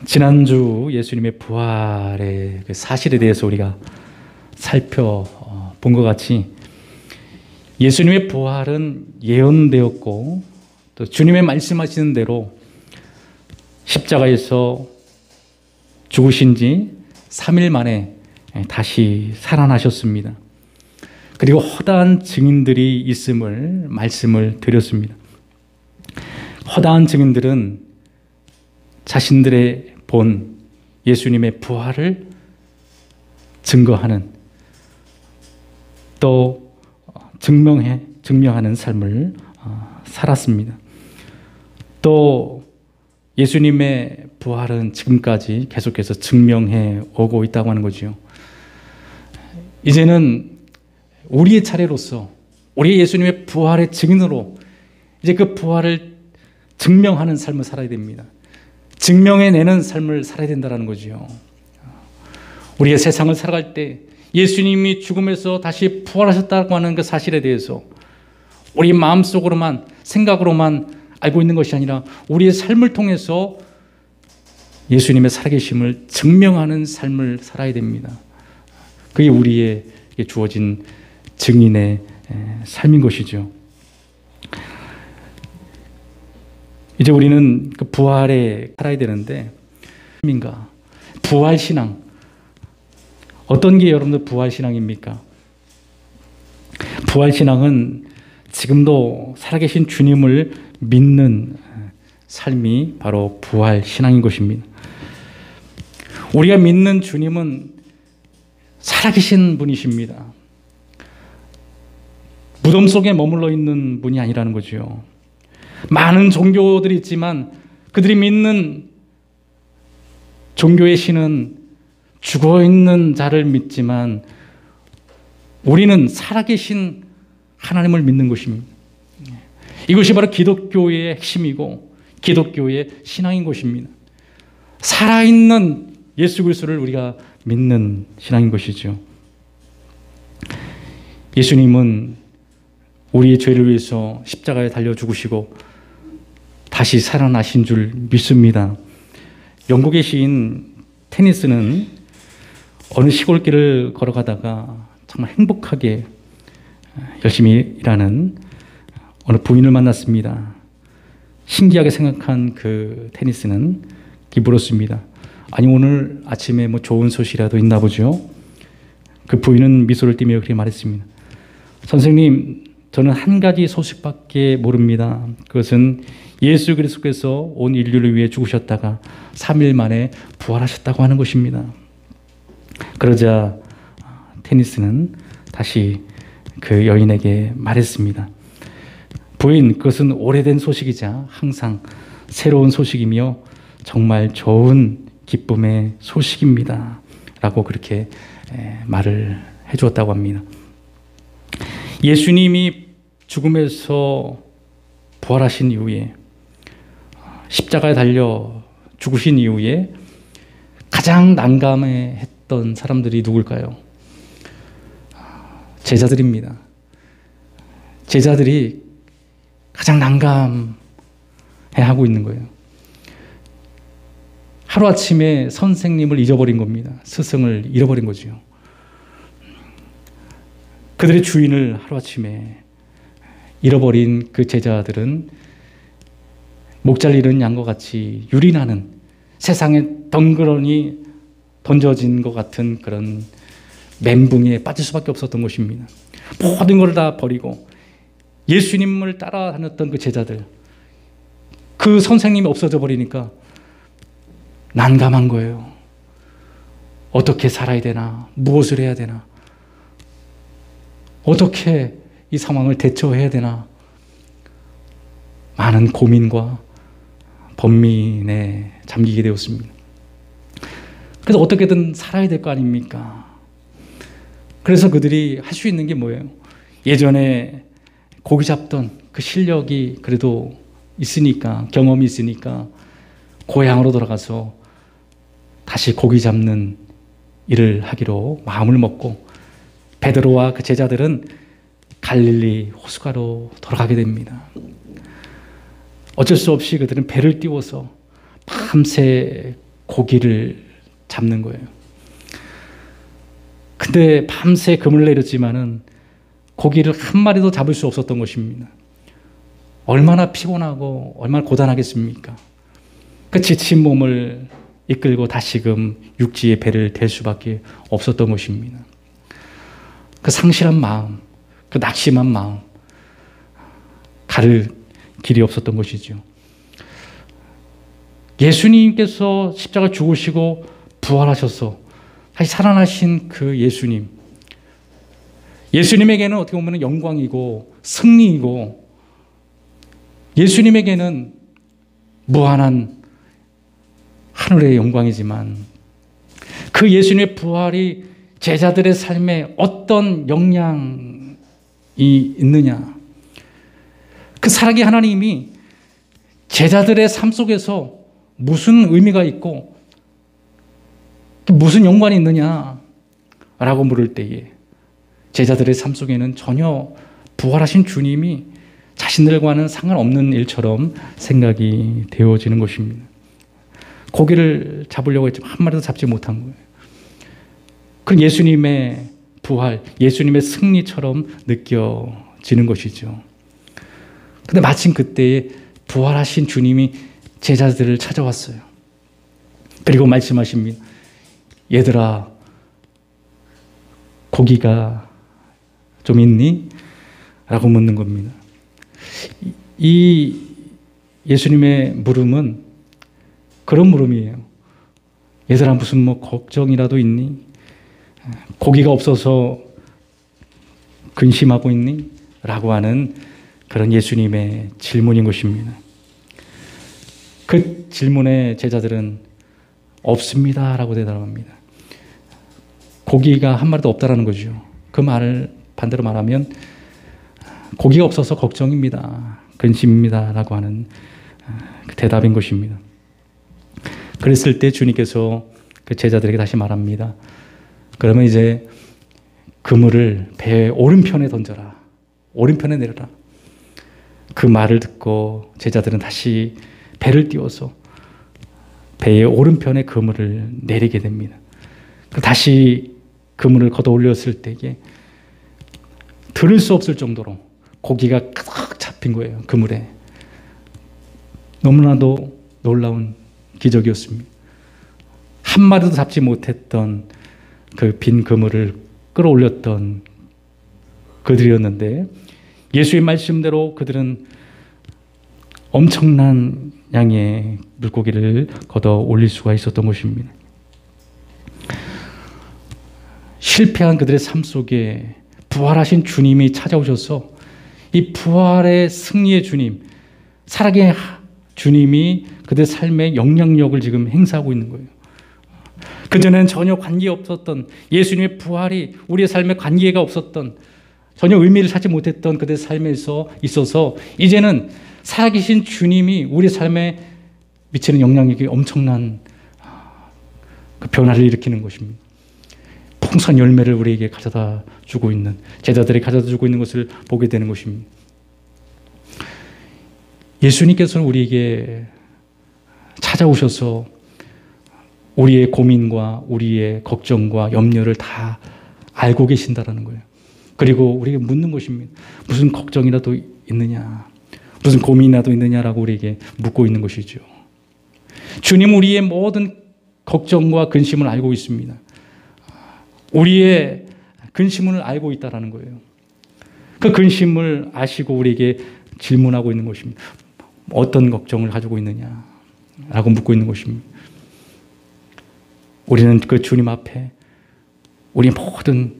지난주 예수님의 부활의 그 사실에 대해서 우리가 살펴본 것 같이 예수님의 부활은 예언되었고 또 주님의 말씀하시는 대로 십자가에서 죽으신 지 3일 만에 다시 살아나셨습니다. 그리고 허다한 증인들이 있음을 말씀을 드렸습니다. 허다한 증인들은 자신들의 본 예수님의 부활을 증거하는 또 증명하는 삶을 살았습니다. 또 예수님의 부활은 지금까지 계속해서 증명해 오고 있다고 하는 거죠. 이제는 우리의 차례로서 우리 예수님의 부활의 증인으로 이제 그 부활을 증명하는 삶을 살아야 됩니다. 증명해내는 삶을 살아야 된다는 거죠. 우리가 세상을 살아갈 때 예수님이 죽음에서 다시 부활하셨다고 하는 그 사실에 대해서 우리 마음속으로만 생각으로만 알고 있는 것이 아니라 우리의 삶을 통해서 예수님의 살아계심을 증명하는 삶을 살아야 됩니다. 그게 우리에게 주어진 증인의 삶인 것이죠. 이제 우리는 그 부활에 살아야 되는데, 부활신앙. 어떤 게 여러분들 부활신앙입니까? 부활신앙은 지금도 살아계신 주님을 믿는 삶이 바로 부활신앙인 것입니다. 우리가 믿는 주님은 살아계신 분이십니다. 무덤 속에 머물러 있는 분이 아니라는 거죠. 많은 종교들이 있지만 그들이 믿는 종교의 신은 죽어있는 자를 믿지만 우리는 살아계신 하나님을 믿는 것입니다. 이것이 바로 기독교의 핵심이고 기독교의 신앙인 것입니다. 살아있는 예수 그리스도를 우리가 믿는 신앙인 것이죠. 예수님은 우리의 죄를 위해서 십자가에 달려 죽으시고 다시 살아나신 줄 믿습니다. 영국의 시인 테니스는 어느 시골길을 걸어가다가 정말 행복하게 열심히 일하는 어느 부인을 만났습니다. 신기하게 생각한 그 테니스는 물었습니다. 아니 오늘 아침에 뭐 좋은 소식이라도 있나 보죠? 그 부인은 미소를 띠며 그렇게 말했습니다. 선생님, 저는 한 가지 소식밖에 모릅니다. 그것은 예수 그리스도께서 온 인류를 위해 죽으셨다가 3일 만에 부활하셨다고 하는 것입니다. 그러자 테니스는 다시 그 여인에게 말했습니다. 부인, 그것은 오래된 소식이자 항상 새로운 소식이며 정말 좋은 기쁨의 소식입니다. 라고 그렇게 말을 해주었다고 합니다. 예수님이 죽음에서 부활하신 이후에 십자가에 달려 죽으신 이후에 가장 난감해했던 사람들이 누굴까요? 제자들입니다. 제자들이 가장 난감해하고 있는 거예요. 하루아침에 선생님을 잊어버린 겁니다. 스승을 잃어버린 거죠. 그들의 주인을 하루아침에 잃어버린 그 제자들은 목잘 잃은 양과 같이 유린하는 세상에 덩그러니 던져진 것 같은 그런 멘붕에 빠질 수밖에 없었던 것입니다. 모든 걸 다 버리고 예수님을 따라다녔던 그 제자들, 그 선생님이 없어져 버리니까 난감한 거예요. 어떻게 살아야 되나? 무엇을 해야 되나? 어떻게 이 상황을 대처해야 되나? 많은 고민과 번민에 잠기게 되었습니다. 그래서 어떻게든 살아야 될 거 아닙니까? 그래서 그들이 할 수 있는 게 뭐예요? 예전에 고기 잡던 그 실력이 그래도 있으니까, 경험이 있으니까 고향으로 돌아가서 다시 고기 잡는 일을 하기로 마음을 먹고 베드로와 그 제자들은 갈릴리 호숫가로 돌아가게 됩니다. 어쩔 수 없이 그들은 배를 띄워서 밤새 고기를 잡는 거예요. 근데 밤새 그물 내렸지만은 고기를 한 마리도 잡을 수 없었던 것입니다. 얼마나 피곤하고 얼마나 고단하겠습니까? 그 지친 몸을 이끌고 다시금 육지의 배를 댈 수밖에 없었던 것입니다. 그 상실한 마음, 그 낙심한 마음, 가를 길이 없었던 것이죠. 예수님께서 십자가 죽으시고 부활하셔서 다시 살아나신 그 예수님에게는 어떻게 보면 영광이고 승리이고, 예수님에게는 무한한 하늘의 영광이지만, 그 예수님의 부활이 제자들의 삶에 어떤 영향이 있느냐, 그 살아계 하나님이 제자들의 삶 속에서 무슨 의미가 있고 무슨 연관이 있느냐라고 물을 때에 제자들의 삶 속에는 전혀 부활하신 주님이 자신들과는 상관없는 일처럼 생각이 되어지는 것입니다. 고기를 잡으려고 했지만 한 마리도 잡지 못한 거예요. 그 예수님의 부활, 예수님의 승리처럼 느껴지는 것이죠. 근데 마침 그때에 부활하신 주님이 제자들을 찾아왔어요. 그리고 말씀하십니다. 얘들아, 고기가 좀 있니? 라고 묻는 겁니다. 이 예수님의 물음은 그런 물음이에요. 얘들아, 무슨 걱정이라도 있니? 고기가 없어서 근심하고 있니? 라고 하는 그런 예수님의 질문인 것입니다. 그 질문에 제자들은 없습니다 라고 대답합니다. 고기가 한 마리도 없다라는 거죠. 그 말을 반대로 말하면 고기가 없어서 걱정입니다, 근심입니다 라고 하는 그 대답인 것입니다. 그랬을 때 주님께서 그 제자들에게 다시 말합니다. 그러면 이제 그물을 배 오른편에 던져라, 오른편에 내려라. 그 말을 듣고 제자들은 다시 배를 띄워서 배의 오른편에 그물을 내리게 됩니다. 다시 그물을 걷어 올렸을 때에 들을 수 없을 정도로 고기가 가득 잡힌 거예요. 그물에. 너무나도 놀라운 기적이었습니다. 한 마리도 잡지 못했던 그 빈 그물을 끌어올렸던 그들이었는데, 예수의 말씀대로 그들은 엄청난 양의 물고기를 걷어 올릴 수가 있었던 것입니다. 실패한 그들의 삶 속에 부활하신 주님이 찾아오셔서 이 부활의 승리의 주님, 살아계신 주님이 그들의 삶에 영향력을 지금 행사하고 있는 거예요. 그전에는 전혀 관계 없었던 예수님의 부활이 우리의 삶에 관계가 없었던, 전혀 의미를 찾지 못했던 그들의 삶에서 있어서 이제는 살아계신 주님이 우리 삶에 미치는 영향력이 엄청난 그 변화를 일으키는 것입니다. 풍성한 열매를 우리에게 가져다 주고 있는, 제자들이 가져다 주고 있는 것을 보게 되는 것입니다. 예수님께서는 우리에게 찾아오셔서 우리의 고민과 우리의 걱정과 염려를 다 알고 계신다라는 거예요. 그리고 우리에게 묻는 것입니다. 무슨 걱정이라도 있느냐, 무슨 고민이라도 있느냐라고 우리에게 묻고 있는 것이죠. 주님은 우리의 모든 걱정과 근심을 알고 있습니다. 우리의 근심을 알고 있다는 거예요. 그 근심을 아시고 우리에게 질문하고 있는 것입니다. 어떤 걱정을 가지고 있느냐라고 묻고 있는 것입니다. 우리는 그 주님 앞에 우리 모든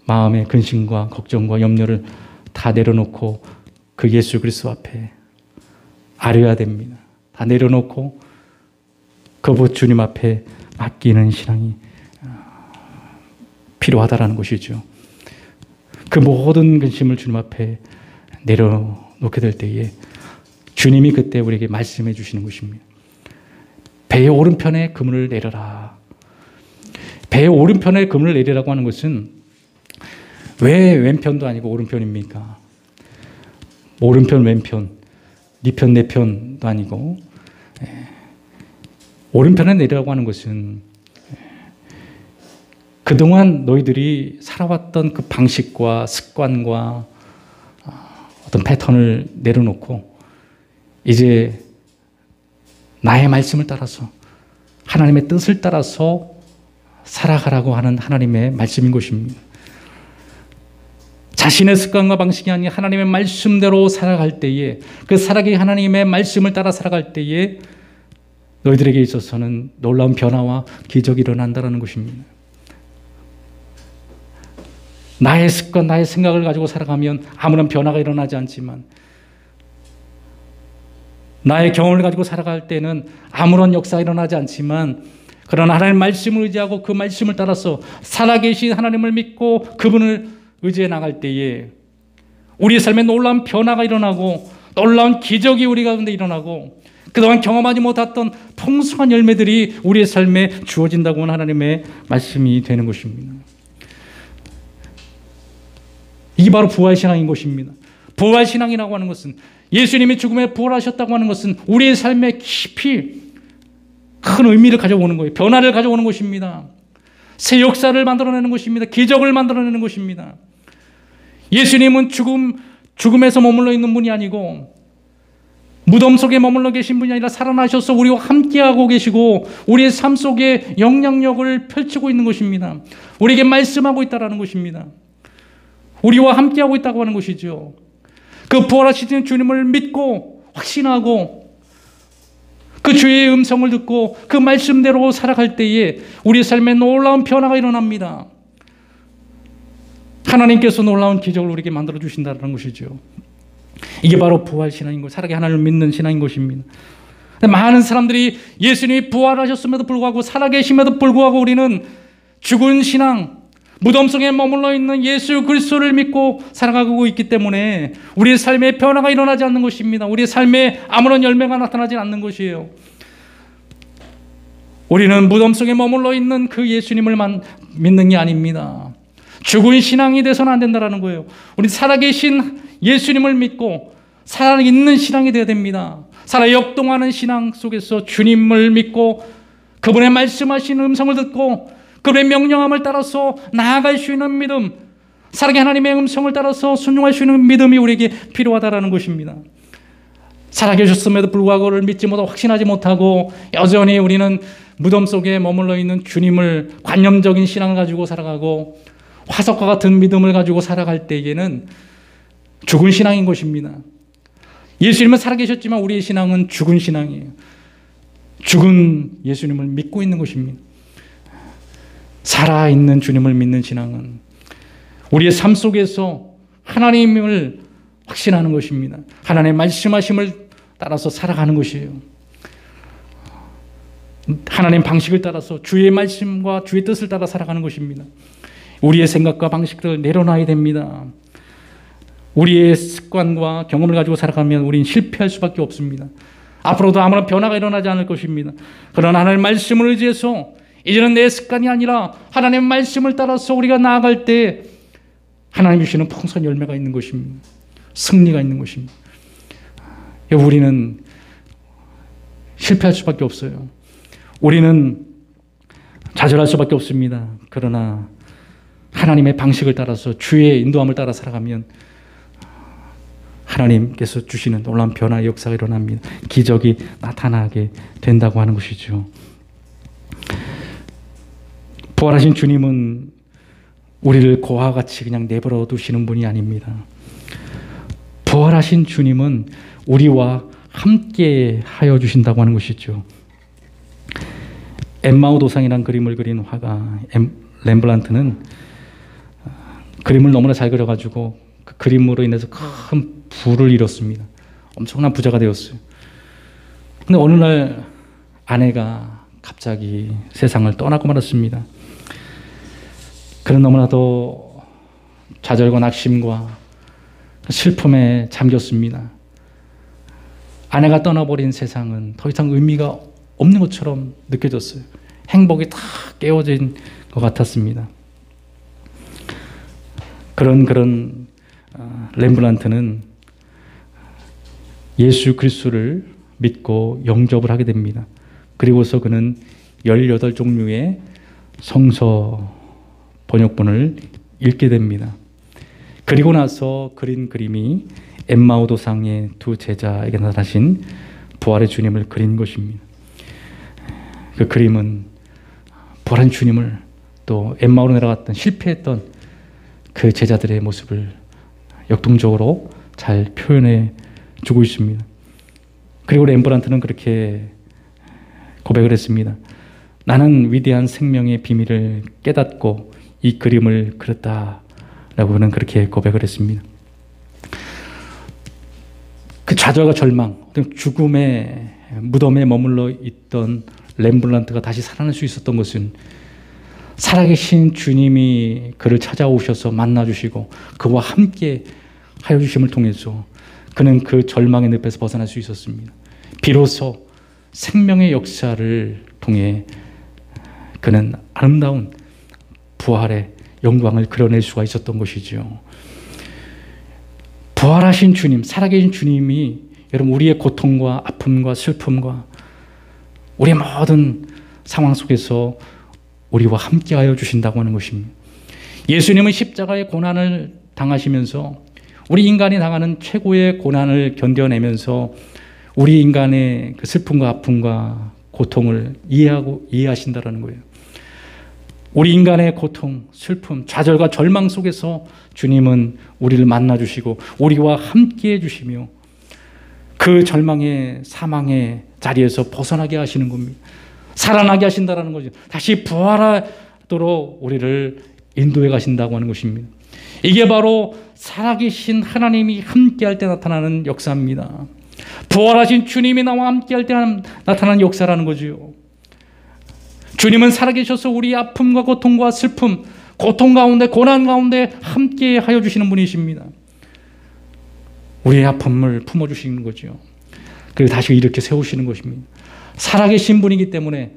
마음의 근심과 걱정과 염려를 다 내려놓고 그 예수 그리스도 앞에 아뢰어야 됩니다. 다 내려놓고 그 주님 앞에 맡기는 신앙이 필요하다라는 것이죠. 그 모든 근심을 주님 앞에 내려놓게 될 때에 주님이 그때 우리에게 말씀해 주시는 것입니다. 배의 오른편에 그물을 내려라. 배의 오른편에 그물을 내리라고 하는 것은 왜 왼편도 아니고 오른편입니까? 오른편, 왼편, 네 편, 내 편도 아니고 오른편에 내리라고 하는 것은 그동안 너희들이 살아왔던 그 방식과 습관과 어떤 패턴을 내려놓고 이제 나의 말씀을 따라서 하나님의 뜻을 따라서 살아가라고 하는 하나님의 말씀인 것입니다. 자신의 습관과 방식이 아닌 하나님의 말씀대로 살아갈 때에, 그 살아가기 하나님의 말씀을 따라 살아갈 때에 너희들에게 있어서는 놀라운 변화와 기적이 일어난다는 것입니다. 나의 습관, 나의 생각을 가지고 살아가면 아무런 변화가 일어나지 않지만, 나의 경험을 가지고 살아갈 때는 아무런 역사가 일어나지 않지만, 그러나 하나님의 말씀을 의지하고 그 말씀을 따라서 살아계신 하나님을 믿고 그분을 의지해 나갈 때에 우리의 삶에 놀라운 변화가 일어나고 놀라운 기적이 우리 가운데 일어나고 그동안 경험하지 못했던 풍성한 열매들이 우리의 삶에 주어진다고 하는 하나님의 말씀이 되는 것입니다. 이게 바로 부활신앙인 것입니다. 부활신앙이라고 하는 것은, 예수님이 죽음에 부활하셨다고 하는 것은 우리의 삶에 깊이 큰 의미를 가져오는 거예요. 변화를 가져오는 것입니다. 새 역사를 만들어내는 것입니다. 기적을 만들어내는 것입니다. 예수님은 죽음에서 머물러 있는 분이 아니고 무덤 속에 머물러 계신 분이 아니라 살아나셔서 우리와 함께하고 계시고 우리의 삶 속에 영향력을 펼치고 있는 것입니다. 우리에게 말씀하고 있다는 것입니다. 우리와 함께하고 있다고 하는 것이죠. 그 부활하신 주님을 믿고 확신하고 그 주의 음성을 듣고 그 말씀대로 살아갈 때에 우리의 삶에 놀라운 변화가 일어납니다. 하나님께서 놀라운 기적을 우리에게 만들어 주신다는 것이죠. 이게 바로 부활신앙인 것, 살아계 하나님을 믿는 신앙인 것입니다. 많은 사람들이 예수님이 부활하셨음에도 불구하고 살아계심에도 불구하고 우리는 죽은 신앙, 무덤 속에 머물러 있는 예수 그리스도를 믿고 살아가고 있기 때문에 우리의 삶에 변화가 일어나지 않는 것입니다. 우리의 삶에 아무런 열매가 나타나지 않는 것이에요. 우리는 무덤 속에 머물러 있는 그 예수님을 믿는 게 아닙니다. 죽은 신앙이 돼서는 안 된다는 거예요. 우리 살아계신 예수님을 믿고 살아있는 신앙이 되어야 됩니다. 살아 역동하는 신앙 속에서 주님을 믿고 그분의 말씀하신 음성을 듣고 그분의 명령함을 따라서 나아갈 수 있는 믿음, 살아계 하나님의 음성을 따라서 순종할 수 있는 믿음이 우리에게 필요하다는 것입니다. 살아계셨음에도 불구하고 그를 믿지 못하고 확신하지 못하고 여전히 우리는 무덤 속에 머물러 있는 주님을 관념적인 신앙을 가지고 살아가고 화석과 같은 믿음을 가지고 살아갈 때에는 죽은 신앙인 것입니다. 예수님은 살아계셨지만 우리의 신앙은 죽은 신앙이에요. 죽은 예수님을 믿고 있는 것입니다. 살아있는 주님을 믿는 신앙은 우리의 삶 속에서 하나님을 확신하는 것입니다. 하나님의 말씀하심을 따라서 살아가는 것이에요. 하나님 방식을 따라서 주의 말씀과 주의 뜻을 따라 살아가는 것입니다. 우리의 생각과 방식을 내려놔야 됩니다. 우리의 습관과 경험을 가지고 살아가면 우리는 실패할 수밖에 없습니다. 앞으로도 아무런 변화가 일어나지 않을 것입니다. 그러나 하나님의 말씀을 의지해서 이제는 내 습관이 아니라 하나님의 말씀을 따라서 우리가 나아갈 때 하나님 주시는 풍성한 열매가 있는 것입니다. 승리가 있는 것입니다. 우리는 실패할 수밖에 없어요. 우리는 좌절할 수밖에 없습니다. 그러나 하나님의 방식을 따라서 주의 인도함을 따라 살아가면 하나님께서 주시는 놀라운 변화의 역사가 일어납니다. 기적이 나타나게 된다고 하는 것이죠. 부활하신 주님은 우리를 고와 같이 그냥 내버려 두시는 분이 아닙니다. 부활하신 주님은 우리와 함께 하여 주신다고 하는 것이죠. 엠마오 도상이라는 그림을 그린 화가 렘브란트는 그림을 너무나 잘 그려가지고 그 그림으로 인해서 큰 부를 이뤘습니다. 엄청난 부자가 되었어요. 근데 어느 날 아내가 갑자기 세상을 떠나고 말았습니다. 그는 너무나도 좌절과 낙심과 슬픔에 잠겼습니다. 아내가 떠나버린 세상은 더 이상 의미가 없는 것처럼 느껴졌어요. 행복이 다 깨어진 것 같았습니다. 그런 렘브란트는 예수 그리스도를 믿고 영접을 하게 됩니다. 그리고서 그는 18종류의 성서 번역본을 읽게 됩니다. 그리고 나서 그린 그림이 엠마오 도상의 두 제자에게 나타나신 부활의 주님을 그린 것입니다. 그 그림은 부활한 주님을 또 엠마오로 내려갔던 실패했던 그 제자들의 모습을 역동적으로 잘 표현해 주고 있습니다. 그리고 렘브란트는 그렇게 고백을 했습니다. 나는 위대한 생명의 비밀을 깨닫고 이 그림을 그렸다라고 그는 그렇게 고백을 했습니다. 그 좌절과 절망, 죽음의 무덤에 머물러 있던 렘브란트가 다시 살아날 수 있었던 것은 살아계신 주님이 그를 찾아오셔서 만나주시고 그와 함께 하여 주심을 통해서 그는 그 절망의 늪에서 벗어날 수 있었습니다. 비로소 생명의 역사를 통해 그는 아름다운 부활의 영광을 그려낼 수가 있었던 것이죠. 부활하신 주님, 살아계신 주님이 여러분 우리의 고통과 아픔과 슬픔과 우리의 모든 상황 속에서 우리와 함께하여 주신다고 하는 것입니다. 예수님은 십자가의 고난을 당하시면서 우리 인간이 당하는 최고의 고난을 견뎌내면서 우리 인간의 그 슬픔과 아픔과 고통을 이해하신다는 거예요. 우리 인간의 고통, 슬픔, 좌절과 절망 속에서 주님은 우리를 만나주시고 우리와 함께해 주시며 그 절망의 사망의 자리에서 벗어나게 하시는 겁니다. 살아나게 하신다는 거죠. 다시 부활하도록 우리를 인도해 가신다고 하는 것입니다. 이게 바로 살아계신 하나님이 함께할 때 나타나는 역사입니다. 부활하신 주님이 나와 함께할 때 나타나는 역사라는 거죠. 주님은 살아계셔서 우리 아픔과 고통과 슬픔, 고통 가운데 고난 가운데 함께 하여 주시는 분이십니다. 우리의 아픔을 품어주시는 거죠. 그리고 다시 이렇게 세우시는 것입니다. 살아계신 분이기 때문에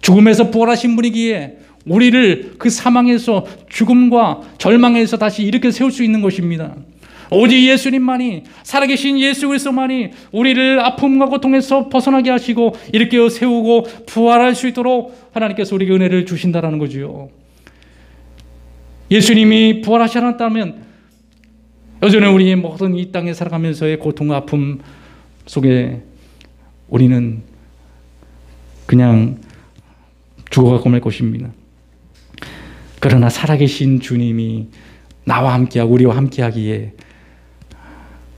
죽음에서 부활하신 분이기에 우리를 그 사망에서 죽음과 절망에서 다시 이렇게 세울 수 있는 것입니다. 오직 예수님만이 살아계신 예수 그리스도만이 우리를 아픔과 고통에서 벗어나게 하시고 이렇게 세우고 부활할 수 있도록 하나님께서 우리에게 은혜를 주신다는 거죠. 예수님이 부활하지 않았다면 여전히 우리의 모든 이 땅에 살아가면서의 고통과 아픔 속에 우리는 그냥 죽어가고 말 것입니다. 그러나 살아계신 주님이 나와 함께하고 우리와 함께하기에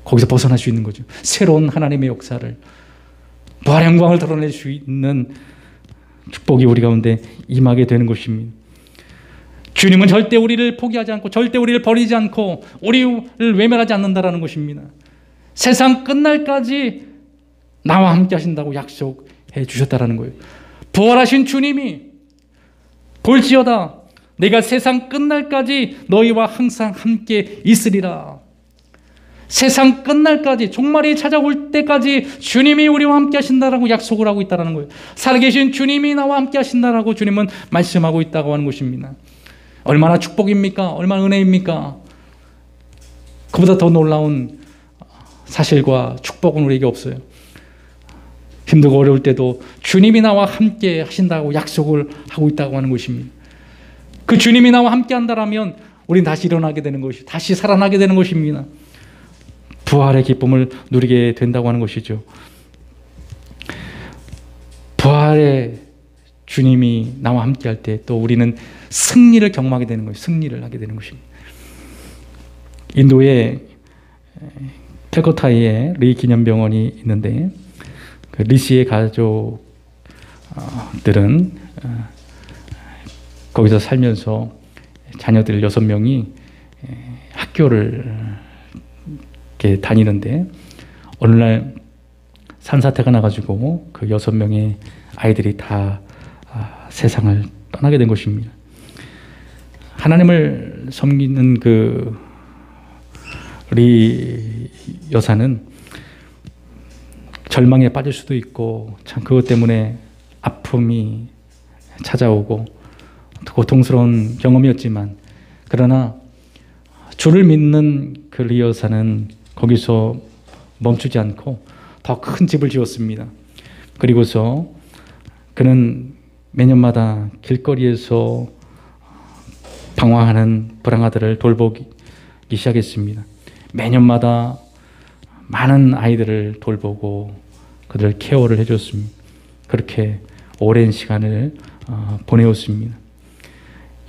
거기서 벗어날 수 있는 거죠. 새로운 하나님의 역사를, 부활의 영광을 드러낼 수 있는 축복이 우리 가운데 임하게 되는 것입니다. 주님은 절대 우리를 포기하지 않고 절대 우리를 버리지 않고 우리를 외면하지 않는다는 것입니다. 세상 끝날까지 나와 함께 하신다고 약속해 주셨다는 거예요. 부활하신 주님이 볼지어다 내가 세상 끝날까지 너희와 항상 함께 있으리라. 세상 끝날까지 종말이 찾아올 때까지 주님이 우리와 함께 하신다라고 약속을 하고 있다는 거예요. 살아계신 주님이 나와 함께 하신다라고 주님은 말씀하고 있다고 하는 것입니다. 얼마나 축복입니까? 얼마나 은혜입니까? 그보다 더 놀라운 사실과 축복은 우리에게 없어요. 힘들고 어려울 때도 주님이 나와 함께 하신다고 약속을 하고 있다고 하는 것입니다. 그 주님이 나와 함께 한다라면 우리는 다시 일어나게 되는 것이, 다시 살아나게 되는 것입니다. 부활의 기쁨을 누리게 된다고 하는 것이죠. 부활의 주님이 나와 함께 할 때 또 우리는 승리를 경험하게 되는 것이, 승리를 하게 되는 것입니다. 인도의 캘커타에 리 기념병원이 있는데 그 리 씨의 가족들은 거기서 살면서 자녀들 6명이 학교를 이렇게 다니는데 어느 날 산사태가 나가지고 그 6명의 아이들이 다 세상을 떠나게 된 것입니다. 하나님을 섬기는 그 리 여사는 절망에 빠질 수도 있고 참 그것 때문에 아픔이 찾아오고 고통스러운 경험이었지만 그러나 주를 믿는 그 리 여사는 거기서 멈추지 않고 더 큰 집을 지었습니다. 그리고서 그는 매년마다 길거리에서 방황하는 불황아들을 돌보기 시작했습니다. 매년마다 많은 아이들을 돌보고 그들 케어를 해줬습니다. 그렇게 오랜 시간을 보내었습니다.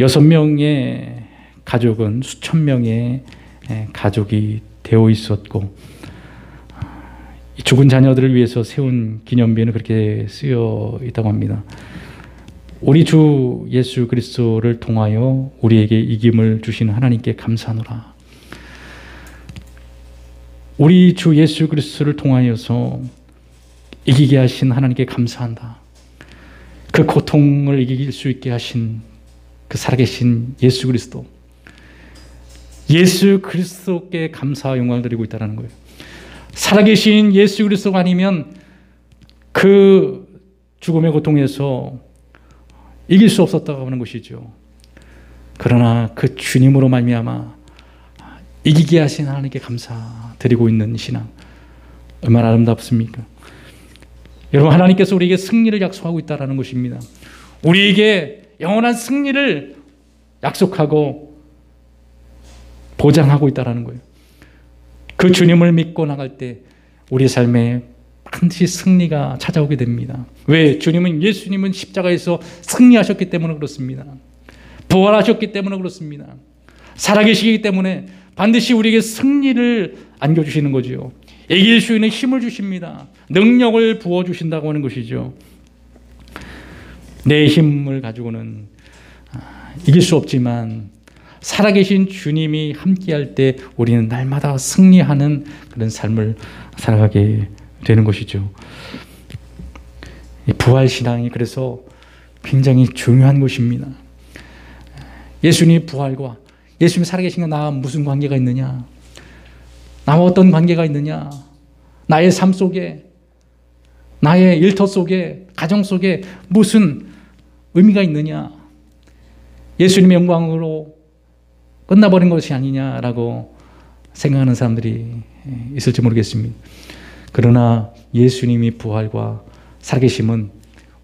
6명의 가족은 수천 명의 가족이 되어 있었고, 죽은 자녀들을 위해서 세운 기념비는 그렇게 쓰여 있다고 합니다. 우리 주 예수 그리스도를 통하여 우리에게 이김을 주시는 하나님께 감사하노라. 우리 주 예수 그리스도를 통하여서 이기게 하신 하나님께 감사한다. 그 고통을 이길 수 있게 하신 그 살아계신 예수 그리스도, 예수 그리스도께 감사와 영광을 드리고 있다는 거예요. 살아계신 예수 그리스도가 아니면 그 죽음의 고통에서 이길 수 없었다고 하는 것이죠. 그러나 그 주님으로 말미암아 이기게 하신 하나님께 감사드리고 있는 신앙, 얼마나 아름답습니까? 여러분, 하나님께서 우리에게 승리를 약속하고 있다는 것입니다. 우리에게 영원한 승리를 약속하고 보장하고 있다는 거예요. 그 주님을 믿고 나갈 때 우리 삶에 반드시 승리가 찾아오게 됩니다. 왜? 예수님은 십자가에서 승리하셨기 때문에 그렇습니다. 부활하셨기 때문에 그렇습니다. 살아계시기 때문에 반드시 우리에게 승리를 안겨주시는 거죠. 이길 수 있는 힘을 주십니다. 능력을 부어주신다고 하는 것이죠. 내 힘을 가지고는 이길 수 없지만 살아계신 주님이 함께할 때 우리는 날마다 승리하는 그런 삶을 살아가게 되는 것이죠. 부활신앙이 그래서 굉장히 중요한 것입니다. 예수님 부활과 예수님 살아계신 것 나와 무슨 관계가 있느냐? 나와 어떤 관계가 있느냐? 나의 삶 속에, 나의 일터 속에, 가정 속에 무슨 의미가 있느냐? 예수님의 영광으로 끝나버린 것이 아니냐라고 생각하는 사람들이 있을지 모르겠습니다. 그러나 예수님이 부활과 살아계심은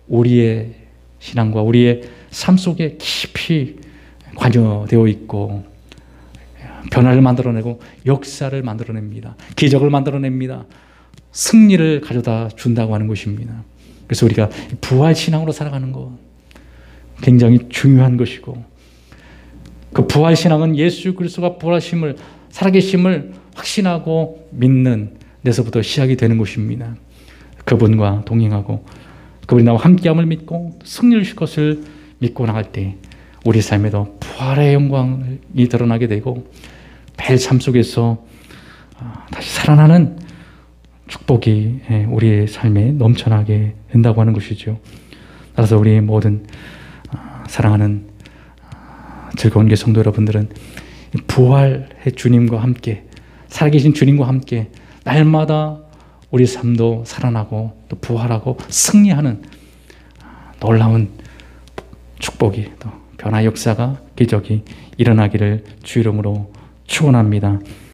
우리의 신앙과 우리의 삶 속에 깊이 관여되어 있고 변화를 만들어내고 역사를 만들어냅니다. 기적을 만들어냅니다. 승리를 가져다 준다고 하는 것입니다. 그래서 우리가 부활 신앙으로 살아가는 것 굉장히 중요한 것이고, 그 부활 신앙은 예수 그리스도가 부활하심을, 살아계심을 확신하고 믿는 데서부터 시작이 되는 것입니다. 그분과 동행하고 그분이 나와 함께함을 믿고 승리를 줄 것을 믿고 나갈 때 우리 삶에도 부활의 영광이 드러나게 되고 매일 삶 속에서 다시 살아나는 축복이 우리의 삶에 넘쳐나게 된다고 하는 것이죠. 따라서 우리 모든 사랑하는 즐거운 게 성도 여러분들은 부활의 주님과 함께, 살아계신 주님과 함께 날마다 우리 삶도 살아나고 또 부활하고 승리하는 놀라운 축복이, 또 변화 역사가, 기적이 일어나기를 주 이름으로 축원합니다.